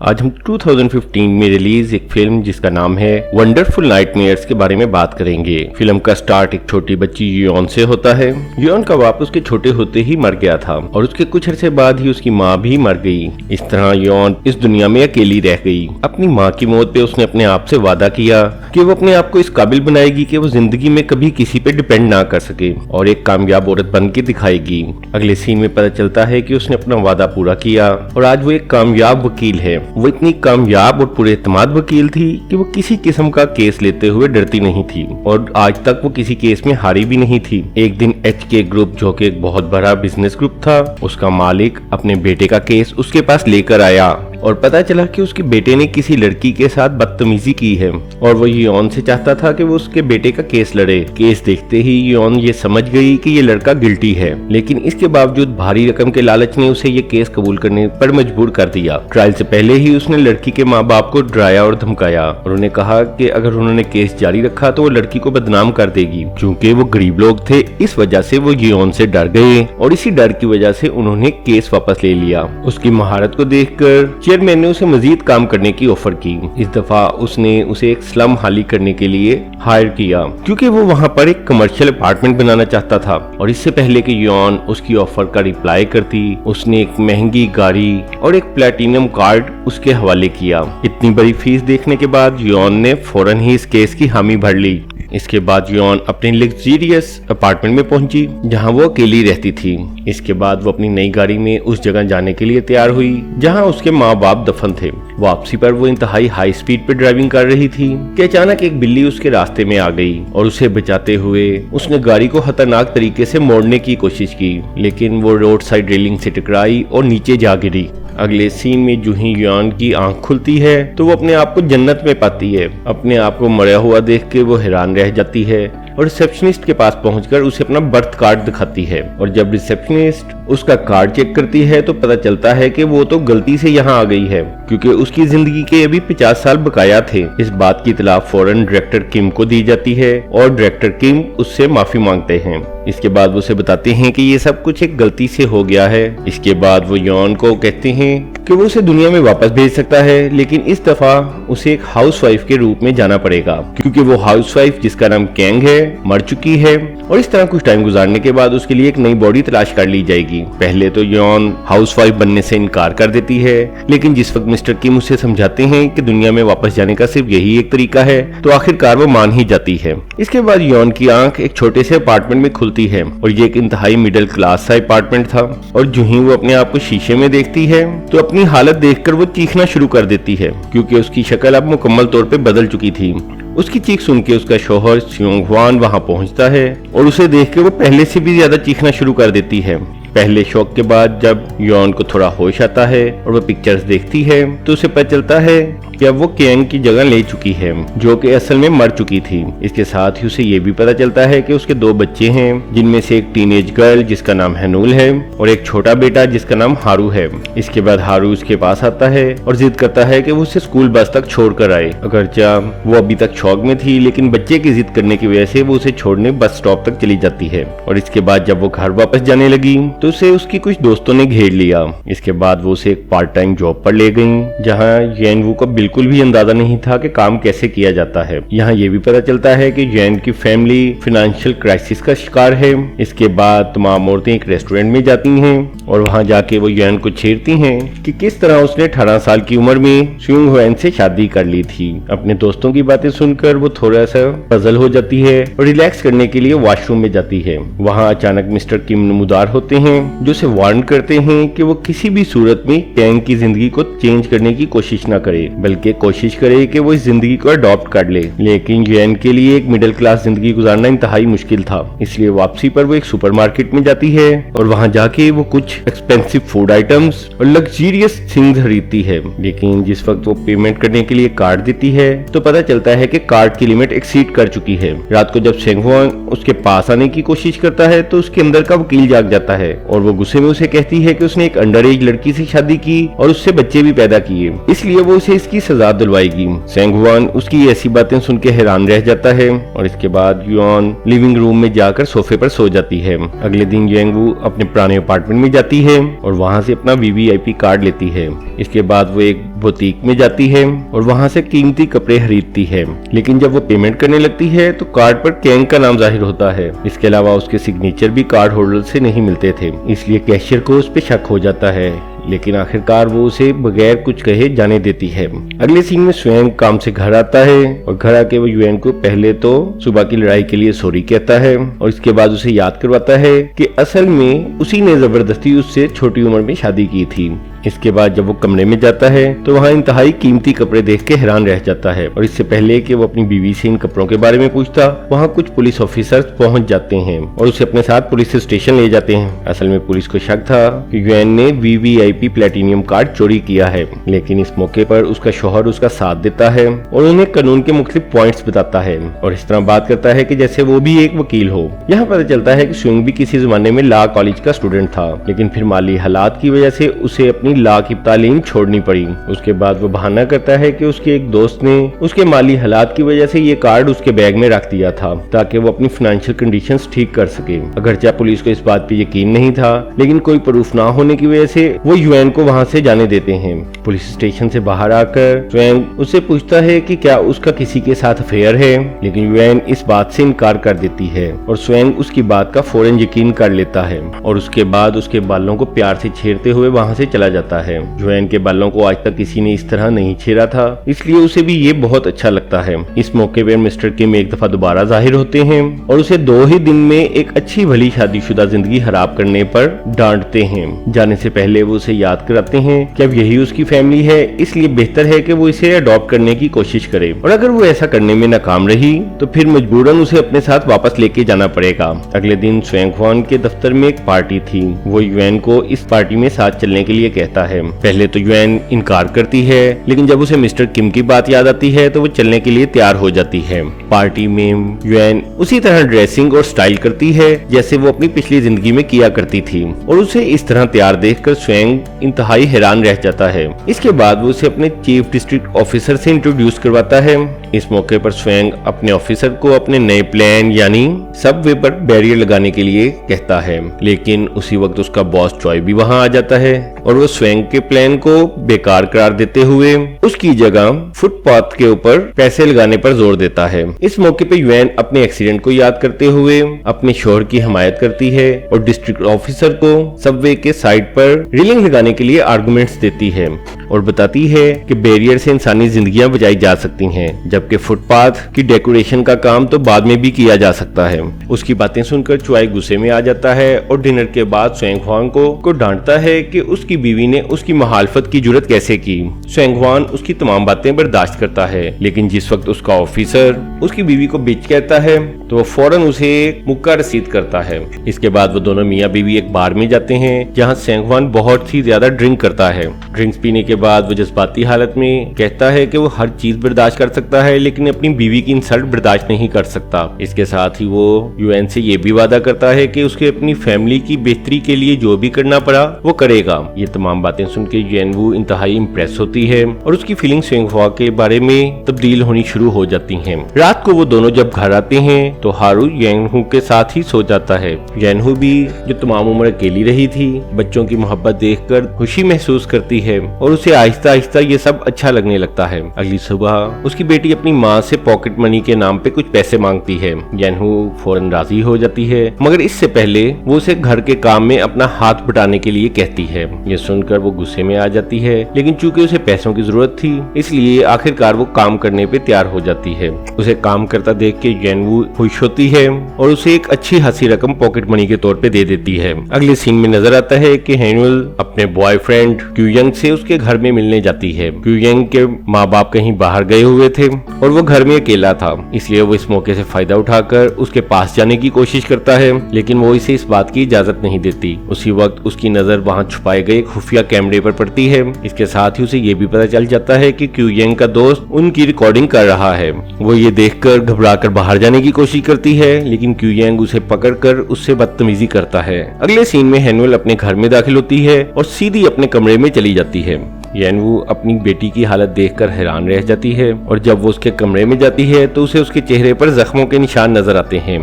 आज हम 2015 में रिलीज एक फिल्म जिसका नाम है वंडरफुल नाइटमेयर्स के बारे में बात करेंगे। फिल्म का स्टार्ट एक छोटी बच्ची योन से होता है। योन का बाप उसके छोटे होते ही मर गया था और उसके कुछ अरसे बाद ही उसकी माँ भी मर गई। इस तरह योन इस दुनिया में अकेली रह गई। अपनी माँ की मौत पे उसने अपने आप से वादा किया कि वो अपने आप को इस काबिल बनाएगी कि वो जिंदगी में कभी किसी पे डिपेंड ना कर सके और एक कामयाब औरत बन के दिखाएगी। अगले सीन में पता चलता है कि उसने अपना वादा पूरा किया और आज वो एक कामयाब वकील है। वो इतनी कामयाब और पूरे एतमाद वकील थी कि वो किसी किस्म का केस लेते हुए डरती नहीं थी और आज तक वो किसी केस में हारी भी नहीं थी। एक दिन HK ग्रुप, जो कि एक बहुत बड़ा बिजनेस ग्रुप था, उसका मालिक अपने बेटे का केस उसके पास लेकर आया और पता चला कि उसके बेटे ने किसी लड़की के साथ बदतमीजी की है और वो योन से चाहता था कि वो उसके बेटे का केस लड़े। केस देखते ही योन ये समझ गई कि ये लड़का गिल्टी है, लेकिन इसके बावजूद भारी रकम के लालच ने उसे ये केस कबूल करने पर मजबूर कर दिया। ट्रायल से पहले ही उसने लड़की के माँ बाप को डराया और धमकाया और उन्हें कहा कि अगर उन्होंने केस जारी रखा तो वो लड़की को बदनाम कर देगी। चूँकि वो गरीब लोग थे, इस वजह से वो योन से डर गए और इसी डर की वजह से उन्होंने केस वापस ले लिया। उसकी महारत को देखकर चेयरमैन ने उसे मजीद काम करने की ऑफर की। इस दफा उसने उसे एक स्लम हाली करने के लिए हायर किया क्योंकि वो वहाँ पर एक कमर्शियल अपार्टमेंट बनाना चाहता था। और इससे पहले कि योन उसकी ऑफर का रिप्लाई करती, उसने एक महंगी गाड़ी और एक प्लेटिनम कार्ड उसके हवाले किया। इतनी बड़ी फीस देखने के बाद योन ने फौरन ही इस केस की हामी भर ली। इसके बाद योन अपने लग्जरियस अपार्टमेंट में पहुंची जहां वो अकेली रहती थी। इसके बाद वो अपनी नई गाड़ी में उस जगह जाने के लिए तैयार हुई जहां उसके माँ बाप दफन थे। वापसी पर वो इंतहाई हाई स्पीड पे ड्राइविंग कर रही थी कि अचानक एक बिल्ली उसके रास्ते में आ गई और उसे बचाते हुए उसने गाड़ी को खतरनाक तरीके से मोड़ने की कोशिश की, लेकिन वो रोड साइड रेलिंग से टकराई और नीचे जा गिरी। अगले सीन में जो ही योन की आंख खुलती है तो वो अपने आप को जन्नत में पाती है। अपने आप को मरा हुआ देख के वो हैरान रह जाती है और रिसेप्शनिस्ट के पास पहुंचकर उसे अपना बर्थ कार्ड दिखाती है। और जब रिसेप्शनिस्ट उसका कार्ड चेक करती है तो पता चलता है कि वो तो गलती से यहाँ आ गई है क्योंकि उसकी जिंदगी के अभी 50 साल बकाया थे। इस बात की इत्तला फौरन डायरेक्टर किम को दी जाती है और डायरेक्टर किम उससे माफी मांगते हैं। इसके बाद वो उसे बताते हैं कि ये सब कुछ एक गलती से हो गया है। इसके बाद वो योन को कहते हैं कि वो उसे दुनिया में वापस भेज सकता है, लेकिन इस दफा उसे एक हाउसवाइफ के रूप में जाना पड़ेगा क्योंकि वो हाउसवाइफ जिसका नाम कैंग है मर चुकी है। और इस तरह कुछ टाइम गुजारने के बाद उसके लिए एक नई बॉडी तलाश कर ली जाएगी। पहले तो योन हाउसवाइफ बनने से इनकार कर देती है, लेकिन जिस वक्त मिस्टर किम उसे समझाते हैं कि दुनिया में वापस जाने का सिर्फ यही एक तरीका है तो आखिरकार वो मान ही जाती है। इसके बाद योन की आंख एक छोटे से अपार्टमेंट में खुलती है और ये एक इंतहाई मिडिल क्लास सा अपार्टमेंट था। और जो ही वो अपने आप को शीशे में देखती है तो अपनी हालत देखकर वो चीखना शुरू कर देती है क्योंकि उसकी शक्ल अब मुकम्मल तौर पे बदल चुकी थी। उसकी चीख सुन के उसका शौहर स्योंग ह्वान वहां पहुंचता है और उसे देख के वो पहले से भी ज्यादा चीखना शुरू कर देती है। पहले शौक के बाद जब योन को थोड़ा होश आता है और वो पिक्चर्स देखती है तो उसे पता चलता है कि अब वो कैंग की जगह ले चुकी है जो कि असल में मर चुकी थी। इसके साथ ही उसे ये भी पता चलता है कि उसके 2 बच्चे हैं जिनमें से एक टीनेज गर्ल जिसका नाम हैनूल है और एक छोटा बेटा जिसका नाम हारू है। इसके बाद हारू उसके पास आता है और जिद करता है कि वो उसे स्कूल बस तक छोड़ कर आए। अगरचा वो अभी तक शौक में थी, लेकिन बच्चे की जिद करने की वजह से वो उसे छोड़ने बस स्टॉप तक चली जाती है। और इसके बाद जब वो घर वापस जाने लगी तो उसे उसकी कुछ दोस्तों ने घेर लिया। इसके बाद वो उसे एक पार्ट टाइम जॉब पर ले गई जहाँ येनवू को बिल्कुल भी अंदाजा नहीं था कि काम कैसे किया जाता है। यहाँ ये भी पता चलता है कि येन की फैमिली फाइनेंशियल क्राइसिस का शिकार है। इसके बाद तमाम औरतें एक रेस्टोरेंट में जाती हैं और वहाँ जाके वो येन को छेड़ती हैं कि किस तरह उसने 18 साल की उम्र में स्योंग ह्वान से शादी कर ली थी। अपने दोस्तों की बातें सुनकर वो थोड़ा सा पजल हो जाती है और रिलैक्स करने के लिए वॉशरूम में जाती है। वहाँ अचानक मिस्टर किम नमूदार होते हैं जो उसे वार्न करते हैं कि वो किसी भी सूरत में कैंग की जिंदगी को चेंज करने की कोशिश न करे, बल्कि कोशिश करे कि वो इस जिंदगी को अडॉप्ट कर ले। लेकिन येन के लिए एक मिडिल क्लास जिंदगी गुजारना इंतहाई मुश्किल था, इसलिए वापसी पर वो एक सुपरमार्केट में जाती है और वहाँ जाके वो कुछ एक्सपेंसिव फूड आइटम्स और लग्जरियस थिंग्स खरीदती है। लेकिन जिस वक्त वो पेमेंट करने के लिए कार्ड देती है तो पता चलता है कि कार्ड की लिमिट एक्सीड कर चुकी है। रात को जब सेंग ह्वान उसके पास आने की कोशिश करता है तो उसके अंदर का वकील जाग जाता है और वो गुस्से में उसे कहती है कि उसने एक अंडर एज लड़की से शादी की और उससे बच्चे भी पैदा किए, इसलिए वो उसे इसकी सजा दिलवाएगी। सेंग ह्वान उसकी ऐसी बातें सुन के हैरान रह जाता है और इसके बाद योन लिविंग रूम में जाकर सोफे पर सो जाती है। अगले दिन येंगवू अपने पुराने अपार्टमेंट में जाती है और वहाँ से अपना VVIP कार्ड लेती है। इसके बाद वो एक बुटीक में जाती है और वहाँ से कीमती कपड़े खरीदती है। लेकिन जब वो पेमेंट करने लगती है तो कार्ड पर कैंग का नाम जाहिर होता है। इसके अलावा उसके सिग्नेचर भी कार्ड होल्डर से नहीं मिलते थे, इसलिए कैशियर को उस पर शक हो जाता है। लेकिन आखिरकार वो उसे बगैर कुछ कहे जाने देती है। अगले सीन में स्वयं काम से घर आता है और घर आके वो युएन को पहले तो सुबह की लड़ाई के लिए सॉरी कहता है और इसके बाद उसे याद करवाता है कि असल में उसी ने जबरदस्ती उससे छोटी उम्र में शादी की थी। इसके बाद जब वो कमरे में जाता है तो वहाँ इंतहाई कीमती कपड़े देख के हैरान रह जाता है और इससे पहले कि वो अपनी बीवी से इन कपड़ों के बारे में पूछता, वहाँ कुछ पुलिस ऑफिसर्स पहुंच जाते हैं और उसे अपने साथ पुलिस स्टेशन ले जाते हैं। असल में पुलिस को शक था कि युएन ने वीवीआईपी प्लेटिनियम कार्ड चोरी किया है, लेकिन इस मौके पर उसका शौहर उसका साथ देता है और उन्हें कानून के मुख्तलिफ पॉइंट्स बताता है और इस तरह बात करता है कि जैसे वो भी एक वकील हो। यहाँ पता चलता है कि स्विंग भी किसी जमाने में लॉ कॉलेज का स्टूडेंट था, लेकिन फिर माली हालात की वजह से उसे अपनी लॉ की तालीम छोड़नी पड़ी। उसके बाद वो बहाना करता है कि उसके एक दोस्त ने उसके माली हालात की वजह से ये कार्ड उसके बैग में रख दिया था ताकि वो अपनी फाइनेंशियल कंडीशंस ठीक कर सके। अगरचे पुलिस को इस बात पे यकीन नहीं था, लेकिन कोई प्रूफ ना होने की वजह से वो युएन को वहाँ से जाने देते हैं। पुलिस स्टेशन से बाहर आकर स्वयं उससे पूछता है कि क्या उसका किसी के साथ अफेयर है, लेकिन युएन इस बात से इनकार कर देती है और स्वयं उसकी बात का फौरन यकीन कर लेता है और उसके बाद उसके बालों को प्यार से छेड़ते हुए वहाँ से चला जाता है। युएन के बालों को आज तक किसी ने इस तरह नहीं छेड़ा था, इसलिए उसे भी ये बहुत अच्छा लगता है। इस मौके पर मिस्टर किम एक दफा दोबारा जाहिर होते हैं और उसे 2 ही दिन में एक अच्छी भली शादीशुदा जिंदगी खराब करने पर डांटते हैं। जाने से पहले वो उसे याद कराते हैं कि अब यही उसकी फैमिली है, इसलिए बेहतर है कि वो इसे अडॉप्ट करने की कोशिश करे और अगर वो ऐसा करने में नाकाम रही तो फिर मजबूरन उसे अपने साथ वापस लेके जाना पड़ेगा। अगले दिन स्वयं के दफ्तर में एक पार्टी थी। वो युएन को इस पार्टी में साथ चलने के लिए कहता है। पहले तो युएन इनकार करती है, लेकिन जब उसे मिस्टर किम की बात याद आती है तो वो चलने के लिए तैयार हो जाती है। पार्टी में युएन उसी तरह ड्रेसिंग और स्टाइल करती है जैसे वो अपनी पिछली जिंदगी में किया करती थी और उसे इस तरह तैयार देखकर स्वयं इंतहाई हैरान रह जाता है। इसके बाद वो उसे अपने चीफ डिस्ट्रिक्ट ऑफिसर से इंट्रोड्यूस करवाता है। इस मौके पर स्वयं अपने ऑफिसर को अपने नए प्लान यानी सबवे पर बैरियर लगाने के लिए कहता है, लेकिन उसी वक्त उसका बॉस चॉय भी वहां आ जाता है और वो स्वयं के प्लान को बेकार करार देते हुए उसकी जगह फुटपाथ के ऊपर पैसे लगाने पर जोर देता है। इस मौके पर युएन अपने एक्सीडेंट को याद करते हुए अपने शोहर की हिमायत करती है और डिस्ट्रिक्ट ऑफिसर को सबवे के साइड पर रेलिंग लगाने के लिए आर्गुमेंट्स देती है और बताती है कि बैरियर से इंसानी जिंदगियां बचाई जा सकती हैं, जबकि फुटपाथ की डेकोरेशन का काम तो बाद में भी किया जा सकता है। उसकी बातें सुनकर चुआई गुस्से में आ जाता है और डिनर के बाद स्वयं को डांटता है कि उसकी बीवी ने उसकी मुखालफत की जुर्रत कैसे की। स्वयं उसकी तमाम बातें बर्दाश्त करता है, लेकिन जिस वक्त उसका ऑफिसर उसकी बीवी को बिच कहता है तो वो फौरन उसे मुक्का रसीद करता है। इसके बाद वो दोनों मियाँ बीवी एक बार में जाते हैं जहाँ स्वयं बहुत ही ज्यादा ड्रिंक करता है। ड्रिंक्स पीने के बाद वो जज्बाती हालत में कहता है कि वो हर चीज बर्दाश्त कर सकता है, लेकिन अपनी बीवी की इंसल्ट बर्दाश्त नहीं कर सकता। इसके साथ ही वो युएन से ये भी वादा करता है कि उसके अपनी फैमिली की बेहतरी के लिए जो भी करना पड़ा वो करेगा। ये तमाम बातें सुन के युएन इंतहाई इम्प्रेस होती है और उसकी फीलिंग स्वयं के बारे में तब्दील होनी शुरू हो जाती है। रात को वो दोनों जब घर आते हैं तो हारू युएन के साथ ही सो जाता है। युएन भी जो तमाम उम्र अकेली रही थी, बच्चों की मोहब्बत देखकर खुशी महसूस करती है और उसे आहिस्ता आहिस्ता ये सब अच्छा लगने लगता है। अगली सुबह उसकी बेटी अपनी माँ से पॉकेट मनी के नाम पे कुछ पैसे मांगती है। युएन फौरन राजी हो जाती है, मगर इससे पहले वो उसे घर के काम में अपना हाथ बटाने के लिए कहती है। ये सुनकर वो गुस्से में आ जाती है, लेकिन चूंकि उसे पैसों की जरूरत थी इसलिए आखिरकार वो काम करने पे तैयार हो जाती है। उसे काम करता देख के युएन खुश होती है और उसे एक अच्छी खासी रकम पॉकेट मनी के तौर पे दे देती है। अगले सीन में नजर आता है कि हैनुअल अपने बॉयफ्रेंड क्यूयंग से उसके घर में मिलने जाती है। क्यूयंग के माँ बाप कहीं बाहर गए हुए थे और वो घर में अकेला था, इसलिए वो इस मौके से फायदा उठाकर उसके पास जाने की कोशिश करता है, लेकिन वो इसे इस बात की इजाजत नहीं देती। उसी वक्त उसकी नजर वहाँ छुपाए गए खुफिया कैमरे पर पड़ती है। इसके साथ ही उसे ये भी पता चल जाता है कि क्यूयंग का दोस्त उनकी रिकॉर्डिंग कर रहा है। वो ये देखकर घबराकर बाहर जाने की कोशिश करती है, लेकिन क्यूयंग उसे पकड़कर उससे बदतमीजी करता है। अगले सीन में हैनुअल अपने घर में दाखिल होती है और सीधी अपने कमरे में चली जाती है। युएन अपनी बेटी की हालत देखकर हैरान रह जाती है और जब वो उसके कमरे में जाती है तो उसे उसके चेहरे पर जख्मों के निशान नजर आते हैं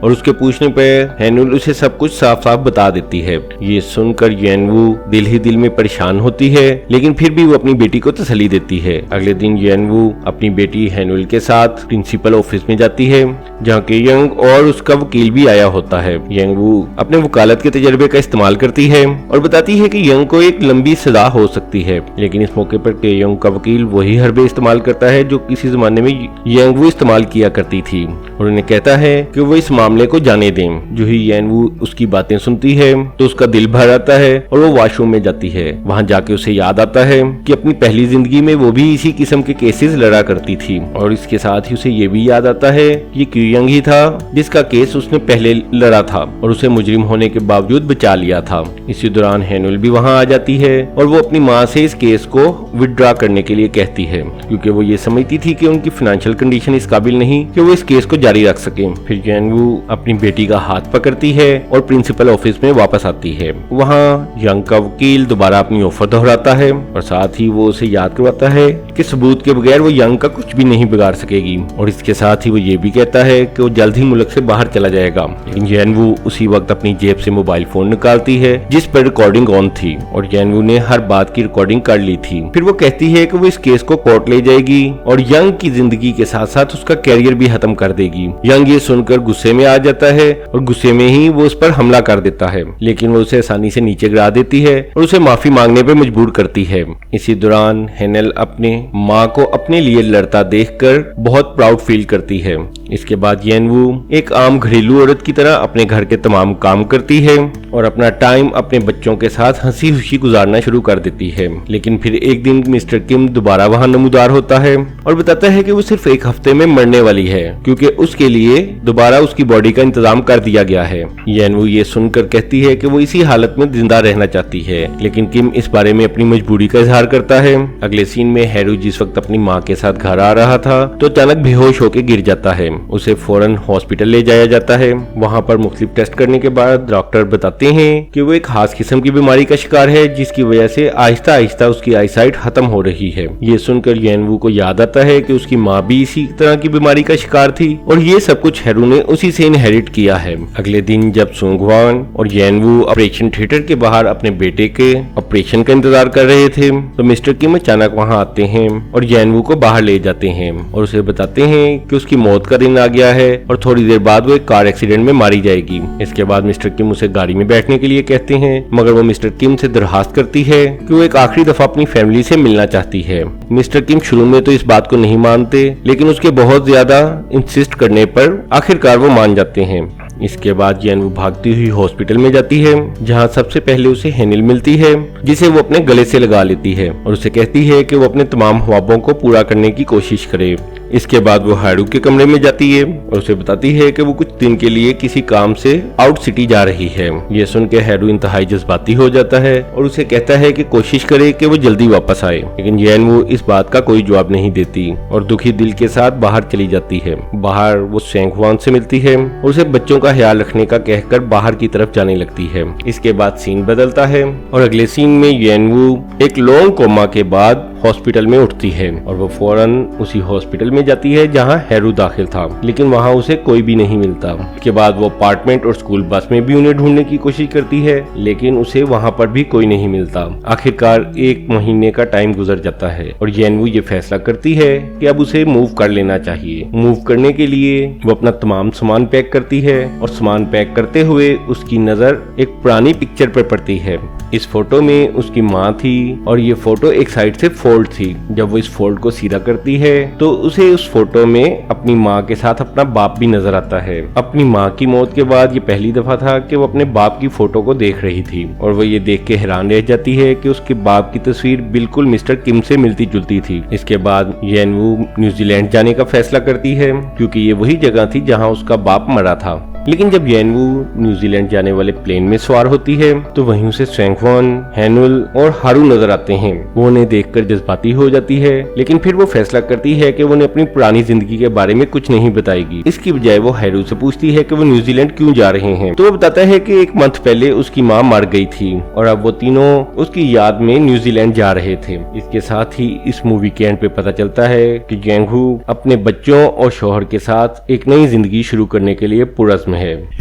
और उसके पूछने पर हेनुल उसे सब कुछ साफ साफ बता देती है। ये सुनकर येनवू दिल ही दिल में परेशान होती है, लेकिन फिर भी वो अपनी बेटी को तसल्ली देती है। अगले दिन येनवू अपनी बेटी हेनुल के साथ प्रिंसिपल ऑफिस में जाती है, जहाँ के यंग और उसका वकील भी आया होता है। येनवू अपने वकालत के तजर्बे का इस्तेमाल करती है और बताती है कि यंग को एक लंबी सजा हो सकती है, लेकिन इस मौके पर के यंग का वकील वही हरबे इस्तेमाल करता है जो किसी जमाने में येनवू इस्तेमाल किया करती थी और उन्हें कहता है कि वो इस मामले को जाने दें। जो ही येनवू उसकी बातें सुनती है तो उसका दिल भर आता है और वो वॉशरूम में जाती है। वहां जाके उसे याद आता है कि अपनी पहली जिंदगी में वो भी इसी किस्म के केसेस लड़ा करती थी और इसके साथ ही उसे ये भी याद आता है ये क्यूयंग ही था जिसका केस उसने पहले लड़ा था और उसे मुजरिम होने के बावजूद बचा लिया था। इसी दौरान हेनुल भी वहां आ जाती है और वो अपनी माँ से इस केस को विड्रॉ करने के लिए कहती है, क्योंकि वो ये समझती थी कि उनकी फाइनेंशियल कंडीशन इस काबिल नहीं कि वो इस केस को जारी रख सके। फिर येनवू अपनी बेटी का हाथ पकड़ती है और प्रिंसिपल ऑफिस में वापस आती है। वहाँ यंग का वकील दोबारा अपनी ऑफर दोहराता है और साथ ही वो उसे याद करवाता है कि सबूत के बगैर वो यंग का कुछ भी नहीं बिगाड़ सकेगी और इसके साथ ही वो ये भी कहता है कि वो जल्द ही मुल्क से बाहर चला जाएगा। लेकिन येनवू उसी वक्त अपनी जेब से मोबाइल फोन निकालती है जिस पर रिकॉर्डिंग ऑन थी और येनवू ने हर बात की रिकॉर्डिंग कर ली थी। फिर वो कहती है कि वो इस केस को कोर्ट ले जाएगी और यंग की जिंदगी के साथ साथ उसका कैरियर भी खत्म कर देगी। यंग ये सुनकर गुस्से में आ जाता है और गुस्से में ही वो उस पर हमला कर देता है, लेकिन वो उसे आसानी से नीचे गिरा देती है और उसे माफी मांगने पर मजबूर करती है। इसी दौरान हेनल अपने माँ को अपने लिए लड़ता देखकर बहुत प्राउड फील करती है। इसके बाद येनवू एक आम घरेलू औरत की तरह अपने घर के तमाम काम करती है और अपना टाइम अपने बच्चों के साथ हंसी खुशी गुजारना शुरू कर देती है। लेकिन फिर एक दिन मिस्टर किम दोबारा वहां नमूदार होता है और बताता है कि वो सिर्फ एक हफ्ते में मरने वाली है, क्योंकि उसके लिए दोबारा उसकी बॉडी का इंतजाम कर दिया गया है। येनवू ये सुनकर कहती है कि वो इसी हालत में जिंदा रहना चाहती है, लेकिन किम इस बारे में अपनी मजबूरी का इजहार करता है। अगले सीन में हैरू जिस वक्त अपनी माँ के साथ घर आ रहा था तो अचानक बेहोश होकर गिर जाता है। उसे फौरन हॉस्पिटल ले जाया जाता है। वहाँ पर मुख्तलिफ टेस्ट करने के बाद डॉक्टर बताते हैं कि वो एक खास किस्म की बीमारी का शिकार है जिसकी वजह से आहिस्ता आहिस्ता उसकी आईसाइट खत्म हो रही है। ये सुनकर येनवू को याद आता है कि उसकी माँ भी इसी तरह की बीमारी का शिकार थी और ये सब कुछ हैरू ने उसी से इनहेरिट किया है। अगले दिन जब सुंगवान और येनवू ऑपरेशन थिएटर के बाहर अपने बेटे के ऑपरेशन का इंतजार कर रहे थे तो मिस्टर किम अचानक वहाँ आते हैं और येनवू को बाहर ले जाते हैं और उसे बताते हैं कि उसकी मौत का दिन आ गया है और थोड़ी देर बाद वो एक कार एक्सीडेंट में मारी जाएगी। इसके बाद मिस्टर किम उसे गाड़ी में बैठने के लिए कहते हैं, मगर वो मिस्टर किम से दरखास्त करती है कि वो एक आखिरी दफा अपनी फैमिली से मिलना चाहती है। मिस्टर किम शुरू में तो इस बात को नहीं मानते, लेकिन उसके बहुत ज्यादा इंसिस्ट करने पर आखिरकार वो मान जाते हैं। इसके बाद येनवू भागती हुई हॉस्पिटल में जाती है, जहां सबसे पहले उसे हेनिल मिलती है जिसे वो अपने गले से लगा लेती है और उसे कहती है कि वो अपने तमाम ख्वाबों को पूरा करने की कोशिश करे। इसके बाद वो हैरू के कमरे में जाती है और उसे बताती है कि वो कुछ दिन के लिए किसी काम से आउट सिटी जा रही है। ये सुन के हैरू इंतहाई जज्बाती हो जाता है और उसे कहता है कि कोशिश करे कि वो जल्दी वापस आए, लेकिन येनवू इस बात का कोई जवाब नहीं देती और दुखी दिल के साथ बाहर चली जाती है। बाहर वो सेंगवान से मिलती है और उसे बच्चों का ख्याल रखने का कहकर बाहर की तरफ जाने लगती है। इसके बाद सीन बदलता है और अगले सीन में येनवू एक लॉन्ग कोमा के बाद हॉस्पिटल में उठती है और वो फौरन उसी हॉस्पिटल में जाती है जहां हैरू दाखिल था, लेकिन वहां उसे कोई भी नहीं मिलता। इसके बाद वो अपार्टमेंट और स्कूल बस में भी उन्हें ढूंढने की कोशिश करती है, लेकिन उसे वहां पर भी कोई नहीं मिलता। आखिरकार 1 महीने का टाइम गुजर जाता है और येनवू ये फैसला करती है कि अब उसे मूव कर लेना चाहिए। मूव करने के लिए वो अपना तमाम सामान पैक करती है और सामान पैक करते हुए उसकी नजर एक पुरानी पिक्चर पर पड़ती है। इस फोटो में उसकी माँ थी और ये फोटो एक साइड से फोल्ड थी। जब वो इस फोल्ड को सीधा करती है तो उसे उस फोटो में अपनी माँ के साथ अपना बाप भी नजर आता है। अपनी माँ की मौत के बाद ये पहली दफा था कि वो अपने बाप की फोटो को देख रही थी और वो ये देख के हैरान रह जाती है कि उसके बाप की तस्वीर बिल्कुल मिस्टर किम से मिलती जुलती थी। इसके बाद येनवू न्यूजीलैंड जाने का फैसला करती है, क्योंकि ये वही जगह थी जहाँ उसका बाप मरा था। लेकिन जब येनवू न्यूजीलैंड जाने वाले प्लेन में सवार होती है तो वहीं उसे जैंगफोन, हैनुल और हारू नजर आते हैं। वो उन्हें देखकर जज्बाती हो जाती है, लेकिन फिर वो फैसला करती है कि वो उन्हें अपनी पुरानी जिंदगी के बारे में कुछ नहीं बताएगी। इसकी बजाय वो हैरू से पूछती है कि वो न्यूजीलैंड क्यों जा रहे हैं। तो वो बताता है कि 1 मंथ पहले उसकी माँ मर गई थी और अब वो तीनों उसकी याद में न्यूजीलैंड जा रहे थे। इसके साथ ही इस मूवी के एंड पे पता चलता है कि जैंगहू अपने बच्चों और शौहर के साथ एक नई जिंदगी शुरू करने के लिए पुरज़्म है।